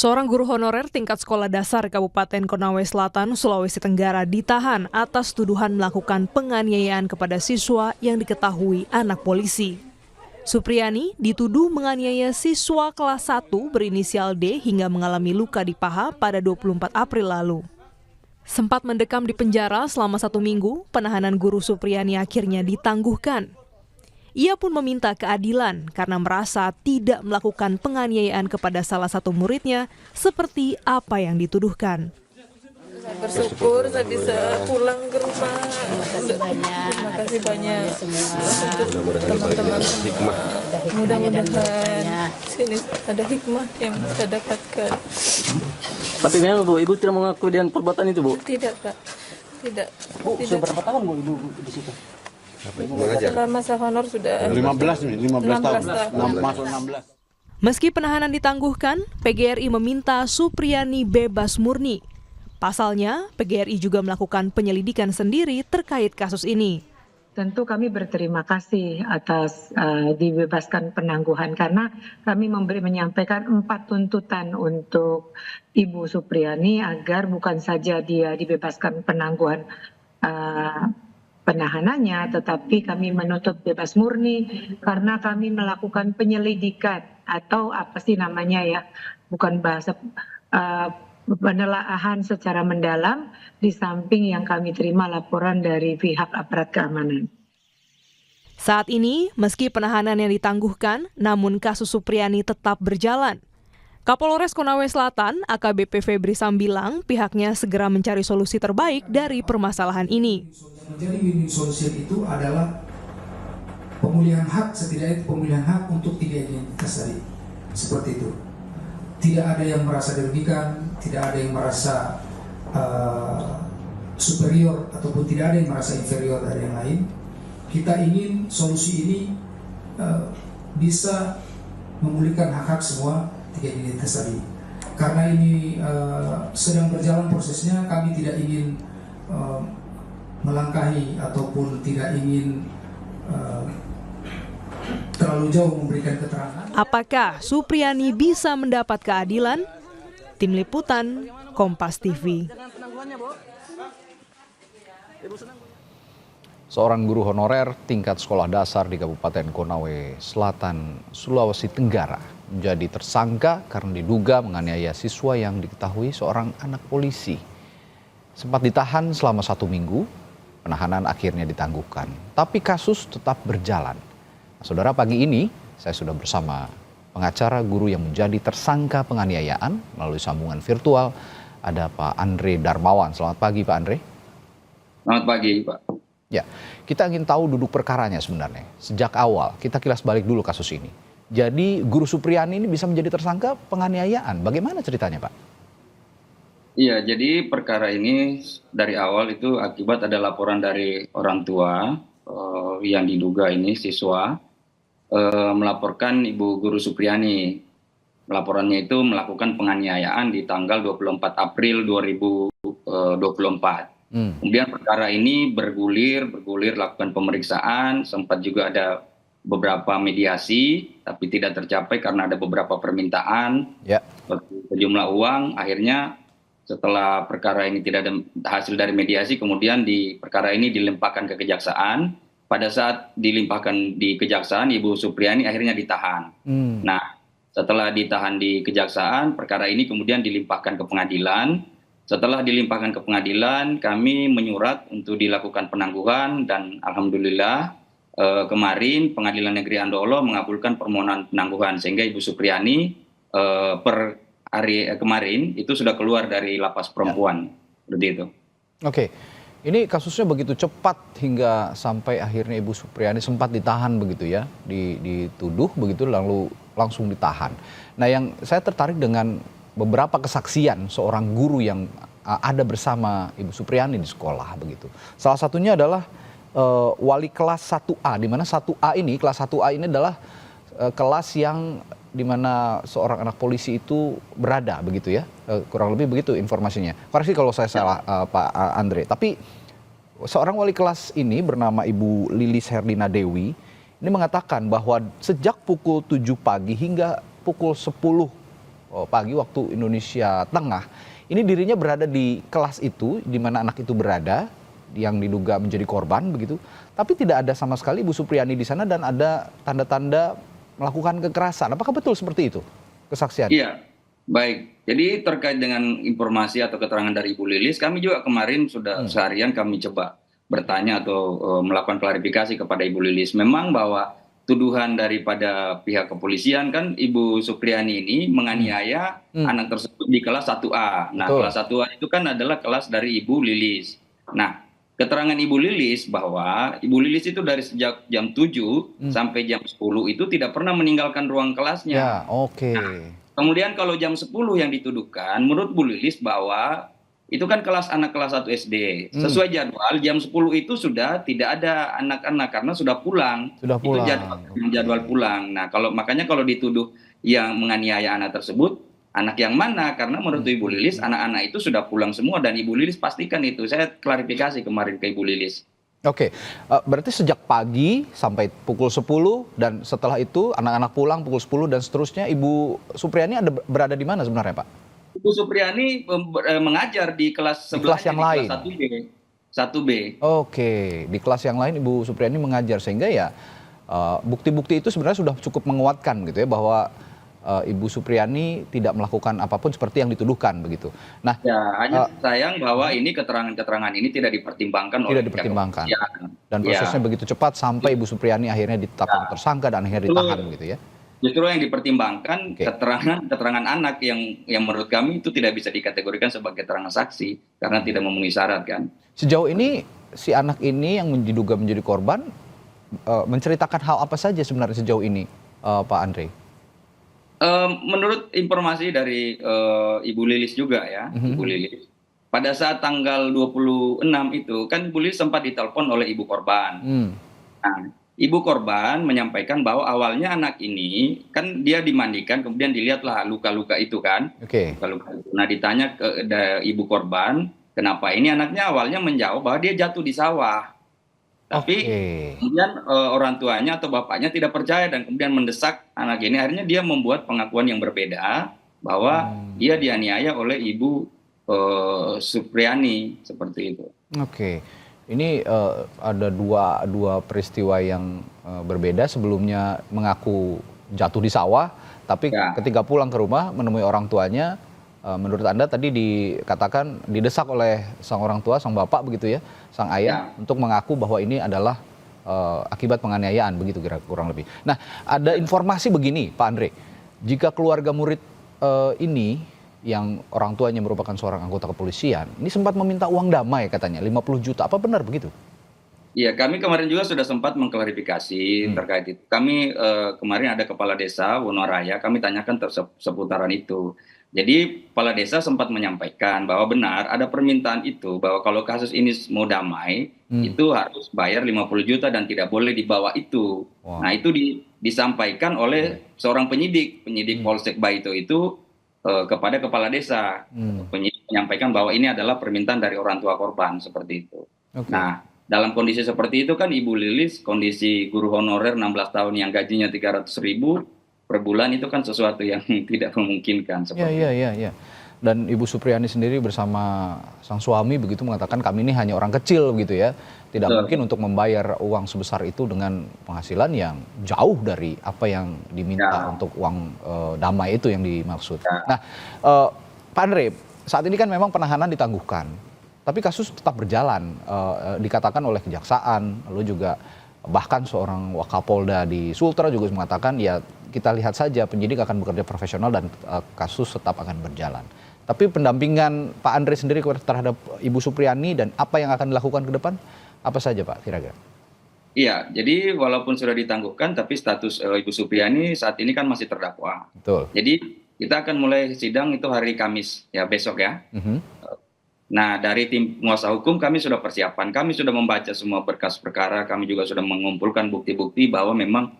Seorang guru honorer tingkat sekolah dasar Kabupaten Konawe Selatan, Sulawesi Tenggara ditahan atas tuduhan melakukan penganiayaan kepada siswa yang diketahui anak polisi. Supriyani dituduh menganiaya siswa kelas 1 berinisial D hingga mengalami luka di paha pada 24 April lalu. Sempat mendekam di penjara selama 1 minggu, penahanan guru Supriyani akhirnya ditangguhkan. Ia pun meminta keadilan karena merasa tidak melakukan penganiayaan kepada salah satu muridnya seperti apa yang dituduhkan. Saya bersyukur saya bisa pulang ke rumah. Terima kasih banyak untuk teman-teman semua. Mudah-mudahan sini ada hikmah yang saya dapatkan. Tapi memang Bu, Ibu tidak mengakui dengan perbuatan itu, Bu? Tidak, Pak. Tidak. Bu, sudah berapa tahun Bu Ibu di situ? Setelah masa honor sudah 15 tahun. Masuk 16. Meski penahanan ditangguhkan, PGRI meminta Supriyani bebas murni. Pasalnya, PGRI juga melakukan penyelidikan sendiri terkait kasus ini. Tentu kami berterima kasih atas dibebaskan penangguhan karena kami menyampaikan 4 tuntutan untuk Ibu Supriyani agar bukan saja dia dibebaskan penangguhan penahanannya, tetapi kami menuntut bebas murni karena kami melakukan penyelidikan atau apa sih namanya ya, bukan bahasa penelaahan secara mendalam di samping yang kami terima laporan dari pihak aparat keamanan. Saat ini, meski penahanan yang ditangguhkan, namun kasus Supriyani tetap berjalan. Kapolres Konawe Selatan, AKBP Febri Sambilang, pihaknya segera mencari solusi terbaik dari permasalahan ini. Menjadi win-win solution itu adalah pemulihan hak, setidaknya pemulihan hak untuk 3 identitas tadi. Seperti itu. Tidak ada yang merasa dirugikan, tidak ada yang merasa superior ataupun tidak ada yang merasa inferior dari yang lain. Kita ingin solusi ini bisa memulihkan hak-hak semua 3 identitas tadi. Karena ini sedang berjalan prosesnya, kami tidak ingin melangkahi ataupun tidak ingin terlalu jauh memberikan keterangan. Apakah Supriyani bisa mendapat keadilan? Tim Liputan, Kompas TV. Seorang guru honorer tingkat sekolah dasar di Kabupaten Konawe Selatan, Sulawesi Tenggara menjadi tersangka karena diduga menganiaya siswa yang diketahui seorang anak polisi. Sempat ditahan selama 1 minggu, penahanan akhirnya ditangguhkan. Tapi kasus tetap berjalan. Nah, saudara, pagi ini saya sudah bersama pengacara guru yang menjadi tersangka penganiayaan melalui sambungan virtual. Ada Pak Andre Darmawan. Selamat pagi Pak Andre. Selamat pagi Pak. Ya, kita ingin tahu duduk perkaranya sebenarnya. Sejak awal, kita kilas balik dulu kasus ini. Jadi guru Supriyani ini bisa menjadi tersangka penganiayaan. Bagaimana ceritanya Pak? Iya, jadi perkara ini dari awal itu akibat ada laporan dari orang tua yang diduga ini siswa melaporkan Ibu Guru Supriyani. Laporannya itu melakukan penganiayaan di tanggal 24 April 2024. Kemudian perkara ini bergulir lakukan pemeriksaan, sempat juga ada beberapa mediasi, tapi tidak tercapai karena ada beberapa permintaan sejumlah uang. Akhirnya setelah perkara ini tidak ada hasil dari mediasi, kemudian perkara ini dilimpahkan ke kejaksaan. Pada saat dilimpahkan di kejaksaan, Ibu Supriyani akhirnya ditahan. Nah, setelah ditahan di kejaksaan, perkara ini kemudian dilimpahkan ke pengadilan. Setelah dilimpahkan ke pengadilan, kami menyurat untuk dilakukan penangguhan dan alhamdulillah kemarin Pengadilan Negeri Andolo mengabulkan permohonan penangguhan sehingga Ibu Supriyani per hari kemarin itu sudah keluar dari lapas perempuan. Seperti itu. Oke. Ini kasusnya begitu cepat hingga sampai akhirnya Ibu Supriyani sempat ditahan begitu ya, dituduh begitu lalu langsung ditahan. Nah, yang saya tertarik dengan beberapa kesaksian seorang guru yang ada bersama Ibu Supriyani di sekolah begitu. Salah satunya adalah wali kelas 1A, di mana 1A ini, kelas 1A ini adalah kelas yang di mana seorang anak polisi itu berada begitu ya, kurang lebih begitu informasinya. Koreksi kalau saya salah Pak Andre. Tapi seorang wali kelas ini bernama Ibu Lilis Herdina Dewi ini mengatakan bahwa sejak pukul 7 pagi hingga pukul 10 pagi waktu Indonesia Tengah, ini dirinya berada di kelas itu, di mana anak itu berada, yang diduga menjadi korban begitu, tapi tidak ada sama sekali Ibu Supriani di sana dan ada tanda-tanda melakukan kekerasan. Apakah betul seperti itu kesaksian? Iya, baik. Jadi terkait dengan informasi atau keterangan dari Ibu Lilis, kami juga kemarin sudah seharian kami coba bertanya atau melakukan klarifikasi kepada Ibu Lilis. Memang bahwa tuduhan daripada pihak kepolisian kan Ibu Supriani ini menganiaya anak tersebut di kelas 1A. Nah, Betul. kelas 1A itu kan adalah kelas dari Ibu Lilis. Nah, keterangan Ibu Lilis bahwa Ibu Lilis itu dari sejak jam 7 sampai jam 10 itu tidak pernah meninggalkan ruang kelasnya. Ya, oke. Kemudian kalau jam 10 yang dituduhkan, menurut Bu Lilis bahwa itu kan anak kelas 1 SD. Sesuai jadwal, jam 10 itu sudah tidak ada anak-anak karena sudah pulang. Sudah pulang. Itu jadwal pulang. Nah, makanya kalau dituduh yang menganiaya anak tersebut, anak yang mana? Karena menurut Ibu Lilis, anak-anak itu sudah pulang semua dan Ibu Lilis pastikan itu. Saya klarifikasi kemarin ke Ibu Lilis. Oke, berarti sejak pagi sampai pukul 10 dan setelah itu anak-anak pulang pukul 10 dan seterusnya, Ibu Supriani berada di mana sebenarnya, Pak? Ibu Supriani mengajar di kelas sebelah, yang lain. Kelas 1B. Oke, di kelas yang lain Ibu Supriani mengajar, sehingga ya bukti-bukti itu sebenarnya sudah cukup menguatkan gitu ya, bahwa Ibu Supriani tidak melakukan apapun seperti yang dituduhkan begitu. Nah, ya, hanya sayang bahwa ini keterangan-keterangan ini tidak dipertimbangkan oleh dipertimbangkan. Dan prosesnya begitu cepat sampai Ibu Supriani akhirnya ditetapkan tersangka dan akhirnya ditahan gitu ya. Justru yang dipertimbangkan keterangan anak yang menurut kami itu tidak bisa dikategorikan sebagai keterangan saksi karena tidak memenuhi syarat kan. Sejauh ini si anak ini yang diduga menjadi korban menceritakan hal apa saja sebenarnya sejauh ini, Pak Andre? Menurut informasi dari Ibu Lilis juga ya, Ibu Lilis, pada saat tanggal 26 itu kan Ibu Lilis sempat ditelepon oleh ibu korban. Nah, ibu korban menyampaikan bahwa awalnya anak ini kan dia dimandikan, kemudian dilihatlah luka-luka itu kan. Luka-luka itu. Nah, ditanya ke ibu korban, kenapa ini anaknya awalnya menjawab bahwa dia jatuh di sawah. Tapi kemudian orang tuanya atau bapaknya tidak percaya dan kemudian mendesak anak ini. Akhirnya dia membuat pengakuan yang berbeda bahwa dia dianiaya oleh Ibu Supriani seperti itu. Ini ada dua peristiwa yang berbeda. Sebelumnya mengaku jatuh di sawah, tapi ketika pulang ke rumah menemui orang tuanya, menurut Anda tadi dikatakan didesak oleh sang orang tua, sang bapak begitu ya, sang ayah, untuk mengaku bahwa ini adalah akibat penganiayaan begitu kurang lebih. Nah, ada informasi begini Pak Andre, jika keluarga murid ini yang orang tuanya merupakan seorang anggota kepolisian, ini sempat meminta uang damai katanya 50 juta, apa benar begitu? Iya, kami kemarin juga sudah sempat mengklarifikasi terkait itu. Kami kemarin ada kepala desa Wonoraya, kami tanyakan seputaran itu. Jadi kepala desa sempat menyampaikan bahwa benar ada permintaan itu, bahwa kalau kasus ini mau damai, itu harus bayar 50 juta dan tidak boleh di bawah itu. Nah, itu disampaikan oleh seorang penyidik Polsek Baito itu kepada kepala desa. Penyidik menyampaikan bahwa ini adalah permintaan dari orang tua korban, seperti itu. Nah, dalam kondisi seperti itu kan Ibu Lilis, kondisi guru honorer 16 tahun yang gajinya 300.000 per bulan itu kan sesuatu yang tidak memungkinkan. Iya. Dan Ibu Supriani sendiri bersama sang suami begitu mengatakan kami ini hanya orang kecil gitu ya. Tidak mungkin untuk membayar uang sebesar itu dengan penghasilan yang jauh dari apa yang diminta untuk uang damai itu yang dimaksud. Nah, Pak Andre, saat ini kan memang penahanan ditangguhkan, tapi kasus tetap berjalan. Dikatakan oleh Kejaksaan, lalu juga bahkan seorang Wakapolda di Sultra juga mengatakan ya kita lihat saja penyidik akan bekerja profesional dan kasus tetap akan berjalan. Tapi pendampingan Pak Andre sendiri terhadap Ibu Supriani dan apa yang akan dilakukan ke depan, apa saja Pak kira-kira? Iya, jadi walaupun sudah ditangguhkan, tapi status Ibu Supriani saat ini kan masih terdakwa. Betul. Jadi kita akan mulai sidang itu hari Kamis, ya besok ya. Nah, dari tim penguasa hukum kami sudah persiapan, kami sudah membaca semua berkas perkara, kami juga sudah mengumpulkan bukti-bukti bahwa memang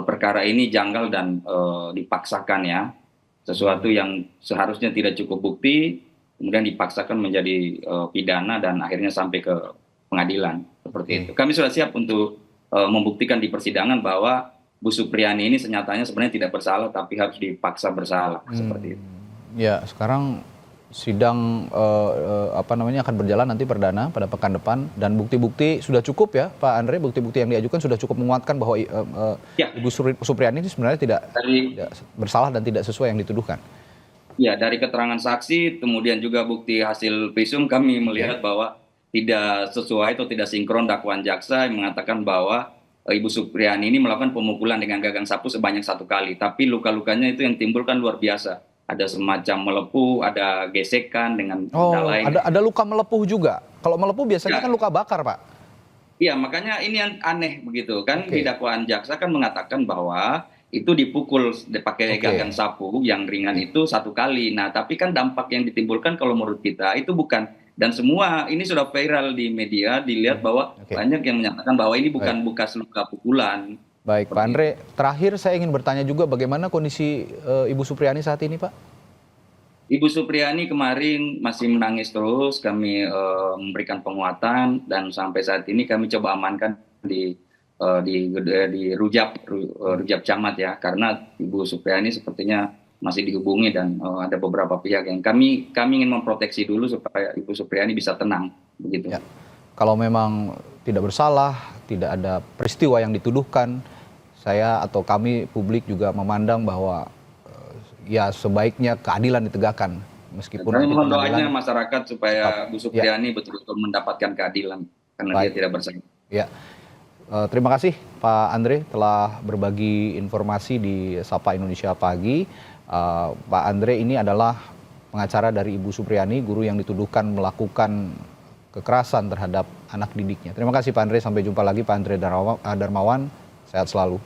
perkara ini janggal dan dipaksakan ya. Sesuatu yang seharusnya tidak cukup bukti, kemudian dipaksakan menjadi pidana dan akhirnya sampai ke pengadilan. Seperti itu. Kami sudah siap untuk membuktikan di persidangan bahwa Bu Supriani ini sebenarnya tidak bersalah, tapi harus dipaksa bersalah. Seperti itu. Ya, sekarang sidang akan berjalan nanti perdana pada pekan depan dan bukti-bukti sudah cukup ya Pak Andre, bukti-bukti yang diajukan sudah cukup menguatkan bahwa Ibu Supriyani ini sebenarnya tidak bersalah dan tidak sesuai yang dituduhkan. Ya, dari keterangan saksi kemudian juga bukti hasil visum kami melihat bahwa tidak sesuai atau tidak sinkron dakwaan jaksa yang mengatakan bahwa Ibu Supriyani ini melakukan pemukulan dengan gagang sapu sebanyak 1 kali, tapi luka-lukanya itu yang timbul kan luar biasa. Ada semacam melepuh, ada gesekan dengan benda lain. Ada luka melepuh juga. Kalau melepuh biasanya kan luka bakar, Pak. Iya, makanya ini yang aneh begitu kan. Di dakwaan jaksa kan mengatakan bahwa itu dipukul pakai gagang sapu yang ringan itu 1 kali. Nah, tapi kan dampak yang ditimbulkan kalau menurut kita itu bukan, dan semua ini sudah viral di media, dilihat bahwa banyak yang menyatakan bahwa ini bukan bekas luka pukulan. Baik, Pak Andre, terakhir saya ingin bertanya juga bagaimana kondisi Ibu Supriyani saat ini, Pak? Ibu Supriyani kemarin masih menangis terus, kami memberikan penguatan dan sampai saat ini kami coba amankan di Rujab Camat ya, karena Ibu Supriyani sepertinya masih dihubungi dan ada beberapa pihak yang kami ingin memproteksi dulu supaya Ibu Supriyani bisa tenang begitu. Ya. Kalau memang tidak bersalah, tidak ada peristiwa yang dituduhkan, saya atau kami publik juga memandang bahwa ya sebaiknya keadilan ditegakkan meskipun kami mohon doanya masyarakat supaya Bu Supriyani betul-betul mendapatkan keadilan karena dia tidak bersalah. Ya. Terima kasih Pak Andre telah berbagi informasi di Sapa Indonesia Pagi. Pak Andre ini adalah pengacara dari Ibu Supriyani, guru yang dituduhkan melakukan kekerasan terhadap anak didiknya. Terima kasih Pak Andre, sampai jumpa lagi Pak Andre Darmawan, sehat selalu.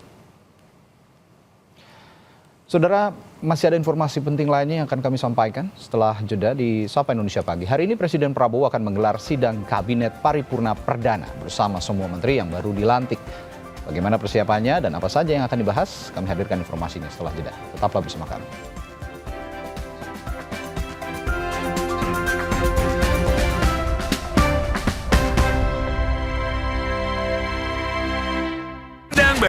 Saudara, masih ada informasi penting lainnya yang akan kami sampaikan setelah jeda di Sapa Indonesia Pagi. Hari ini Presiden Prabowo akan menggelar sidang Kabinet Paripurna Perdana bersama semua menteri yang baru dilantik. Bagaimana persiapannya dan apa saja yang akan dibahas, kami hadirkan informasinya setelah jeda. Tetaplah bersama kami.